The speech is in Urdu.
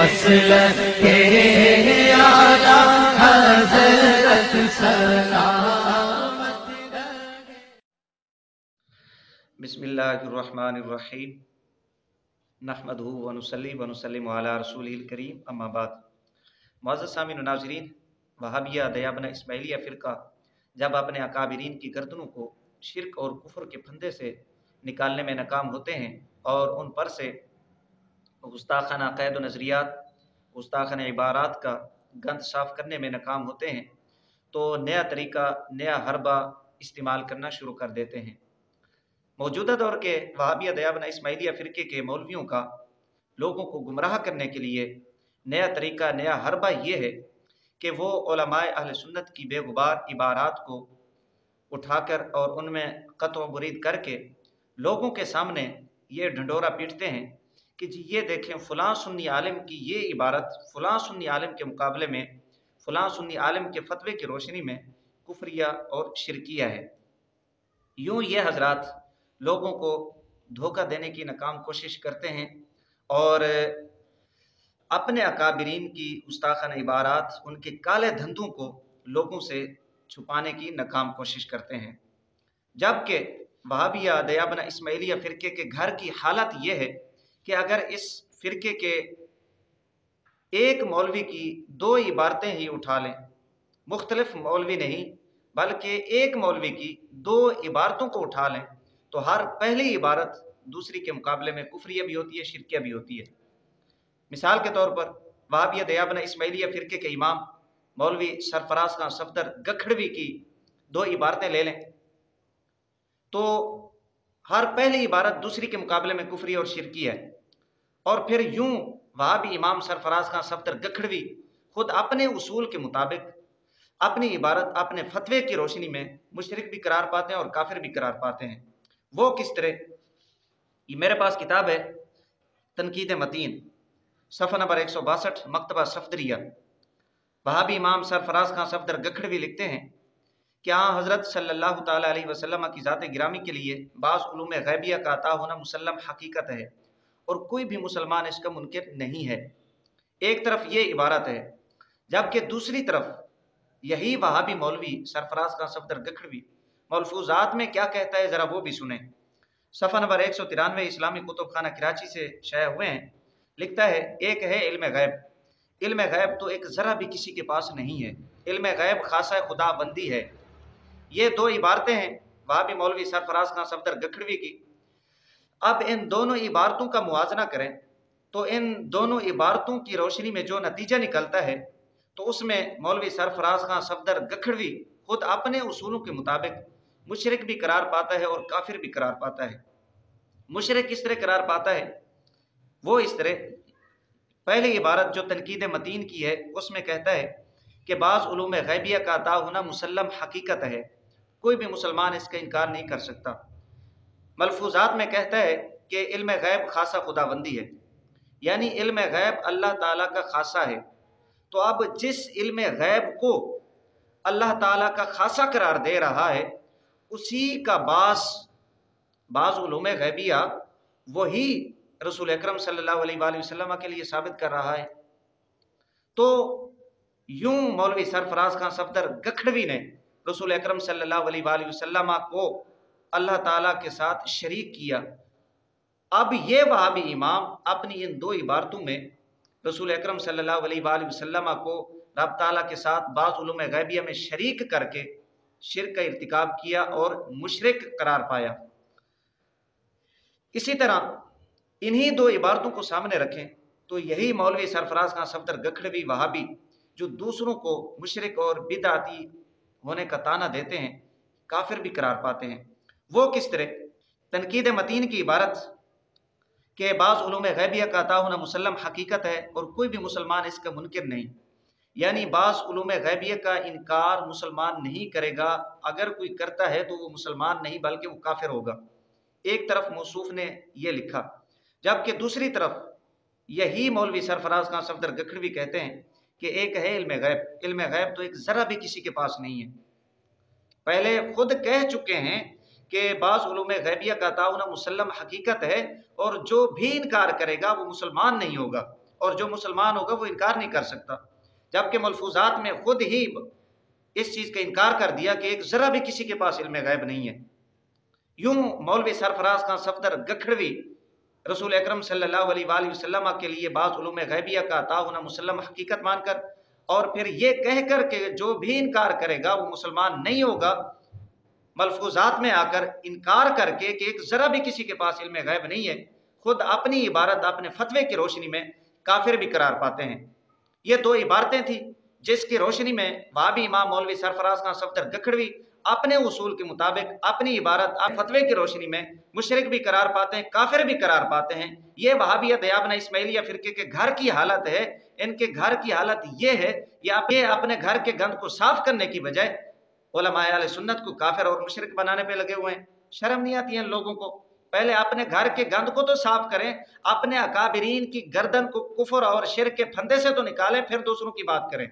مسلک کے آلا حضرت سلامت رہے۔ بسم اللہ الرحمن الرحیم، نحمدہ ونصلی ونسلم علی رسولہ الکریم، اما بعد۔ معزز سامعین و ناظرین، وہابیہ دیابنہ اسماعیلیہ فرقہ جب اپنے اکابرین کی گردنوں کو شرک اور کفر کے پھندے سے نکالنے میں ناکام ہوتے ہیں اور ان پر سے گستاخانہ عقائد و نظریات، گستاخانہ عبارات کا گند صاف کرنے میں ناکام ہوتے ہیں تو نیا طریقہ، نیا حربہ استعمال کرنا شروع کر دیتے ہیں۔ موجودہ دور کے وہابیہ دیابنہ اسماعیلیہ فرقے کے مولویوں کا لوگوں کو گمراہ کرنے کے لیے نیا طریقہ، نیا حربہ یہ ہے کہ وہ علماء اہل سنت کی بے غبار عبارات کو اٹھا کر اور ان میں قطع و برید کر کے لوگوں کے سامنے یہ ڈھنڈورا پیٹتے ہیں کہ جی یہ دیکھیں فلاں سنی عالم کی یہ عبارت فلاں سنی عالم کے مقابلے میں، فلاں سنی عالم کے فتوے کی روشنی میں کفریہ اور شرکیہ ہے۔ یوں یہ حضرات لوگوں کو دھوکہ دینے کی ناکام کوشش کرتے ہیں اور اپنے اکابرین کی گستاخانہ عبارات، ان کے کالے دھندوں کو لوگوں سے چھپانے کی ناکام کوشش کرتے ہیں۔ جبکہ وہابیہ دیابنہ اسماعیلیہ فرقے کے گھر کی حالت یہ ہے کہ اگر اس فرقے کے ایک مولوی کی دو عبارتیں ہی اٹھا لیں، مختلف مولوی نہیں بلکہ ایک مولوی کی دو عبارتوں کو اٹھا لیں تو ہر پہلی عبارت دوسری کے مقابلے میں کفریہ بھی ہوتی ہے، شرکیہ بھی ہوتی ہے۔ مثال کے طور پر وہابیہ دیابنہ اسماعیلیہ فرقے کے امام مولوی سرفراز خان سفدر گکھڑوی کی دو عبارتیں لے لیں تو ہر پہلی عبارت دوسری کے مقابلے میں کفری اور شرکی ہے، اور پھر یوں وہابی امام سرفراز خان سفدر گکھڑوی خود اپنے اصول کے مطابق اپنی عبارت اپنے فتوے کی روشنی میں مشرک بھی قرار پاتے ہیں اور کافر بھی قرار پاتے ہیں۔ وہ کس طرح؟ یہ میرے پاس کتاب ہے تنقید متین، صفحہ نمبر 162، مکتبہ سفدریہ۔ وہابی امام سرفراز خان سفدر گکھڑوی لکھتے ہیں کہ حضرت صلی اللہ تعالیٰ علیہ وسلم کی ذات گرامی کے لیے بعض علوم غیبیہ کا عطا ہونا مسلم حقیقت ہے اور کوئی بھی مسلمان اس کا منکر نہیں ہے۔ ایک طرف یہ عبارت ہے، جبکہ دوسری طرف یہی وہابی مولوی سرفراز خان سفدر گکھڑوی ملفوظات میں کیا کہتا ہے، ذرا وہ بھی سنیں۔ صفحہ نمبر 193 اسلامی کتب خانہ کراچی سے شائع ہوئے ہیں، لکھتا ہے ایک ہے علم غیب۔ علم غیب تو ایک ذرا بھی کسی کے پاس نہیں ہے، علم غیب خاصہ خدا بندی ہے۔ یہ دو عبارتیں ہیں وہابی مولوی سرفراز خان سفدر گکھڑوی کی۔ اب ان دونوں عبارتوں کا موازنہ کریں تو ان دونوں عبارتوں کی روشنی میں جو نتیجہ نکلتا ہے تو اس میں مولوی سرفراز خان سفدر گکھڑوی خود اپنے اصولوں کے مطابق مشرک بھی قرار پاتا ہے اور کافر بھی قرار پاتا ہے۔ مشرک کس طرح قرار پاتا ہے؟ وہ اس طرح، پہلی عبارت جو تنقید متین کی ہے اس میں کہتا ہے کہ بعض علوم غیبیہ کا عطا ہونا مسلم حقیقت ہے، کوئی بھی مسلمان اس کا انکار نہیں کر سکتا۔ ملفوظات میں کہتا ہے کہ علم غیب خاصہ خدا بندی ہے، یعنی علم غیب اللہ تعالیٰ کا خاصہ ہے۔ تو اب جس علم غیب کو اللہ تعالیٰ کا خاصہ قرار دے رہا ہے اسی کا بعض علوم غیبیہ وہی رسول اکرم صلی اللہ علیہ وآلہ وسلم کے لیے ثابت کر رہا ہے۔ تو یوں مولوی سرفراز خان سفدر گکھڑوی نے رسول اکرم صلی اللہ علیہ وآلہ وسلم کو اللہ تعالیٰ کے ساتھ شریک کیا۔ اب یہ وہابی امام اپنی ان دو عبارتوں میں رسول اکرم صلی اللہ علیہ وآلہ وسلم کو رب تعالیٰ کے ساتھ بعض علوم غیبیہ میں شریک کر کے شرک کا ارتکاب کیا اور مشرک قرار پایا۔ اسی طرح انہی دو عبارتوں کو سامنے رکھیں تو یہی مولوی سرفراز خان سفدر گکھڑوی وہابی جو دوسروں کو مشرک اور بدعتی ہونے کا طعنہ دیتے ہیں، کافر بھی قرار پاتے ہیں۔ وہ کس طرح؟ تنقید متین کی عبارت کہ بعض علوم غیبیہ کا عطا ہونا مسلم حقیقت ہے اور کوئی بھی مسلمان اس کا منکر نہیں، یعنی بعض علوم غیبیہ کا انکار مسلمان نہیں کرے گا، اگر کوئی کرتا ہے تو وہ مسلمان نہیں بلکہ وہ کافر ہوگا۔ ایک طرف موصوف نے یہ لکھا، جبکہ دوسری طرف یہی مولوی سرفراز خان سفدر گکھڑوی کہتے ہیں کہ ایک ہے علم غیب، علم غیب تو ایک ذرا بھی کسی کے پاس نہیں ہے۔ پہلے خود کہہ چکے ہیں کہ بعض علوم غیبیہ کا عطا ہونا مسلم حقیقت ہے اور جو بھی انکار کرے گا وہ مسلمان نہیں ہوگا، اور جو مسلمان ہوگا وہ انکار نہیں کر سکتا، جبکہ ملفوظات میں خود ہی اس چیز کا انکار کر دیا کہ ایک ذرا بھی کسی کے پاس علم غیب نہیں ہے۔ یوں مولوی سرفراز کا سفدر گکھڑوی رسول اکرم صلی اللہ علیہ وآلہ وسلم کے لیے بعض علوم غیبیہ کا عطا ہونا مسلم حقیقت مان کر، اور پھر یہ کہہ کر کہ جو بھی انکار کرے گا وہ مسلمان نہیں ہوگا، ملفوظات میں آ کر انکار کر کے کہ ایک ذرا بھی کسی کے پاس علم غیب نہیں ہے، خود اپنی عبارت اپنے فتوے کی روشنی میں کافر بھی قرار پاتے ہیں۔ یہ دو عبارتیں تھیں جس کی روشنی میں وہابی امام مولوی سرفراز کا سفدر گکھڑوی اپنے اصول کے مطابق اپنی عبارت فتوے کی روشنی میں مشرک بھی قرار پاتے ہیں، کافر بھی قرار پاتے ہیں۔ یہ وہابیہ دیابنہ اسماعیلیہ فرقے کے گھر کی حالت ہے۔ ان کے گھر کی حالت یہ ہے یہ اپنے گھر کے گند کو صاف کرنے کی بجائے علماء اہل سنت کو کافر اور مشرک بنانے پہ لگے ہوئے ہیں۔ شرم نہیں آتی ہے ان لوگوں کو؟ پہلے اپنے گھر کے گند کو تو صاف کریں، اپنے اکابرین کی گردن کو کفر اور شرک کے پھندے سے تو نکالیں، پھر دوسروں کی بات کریں۔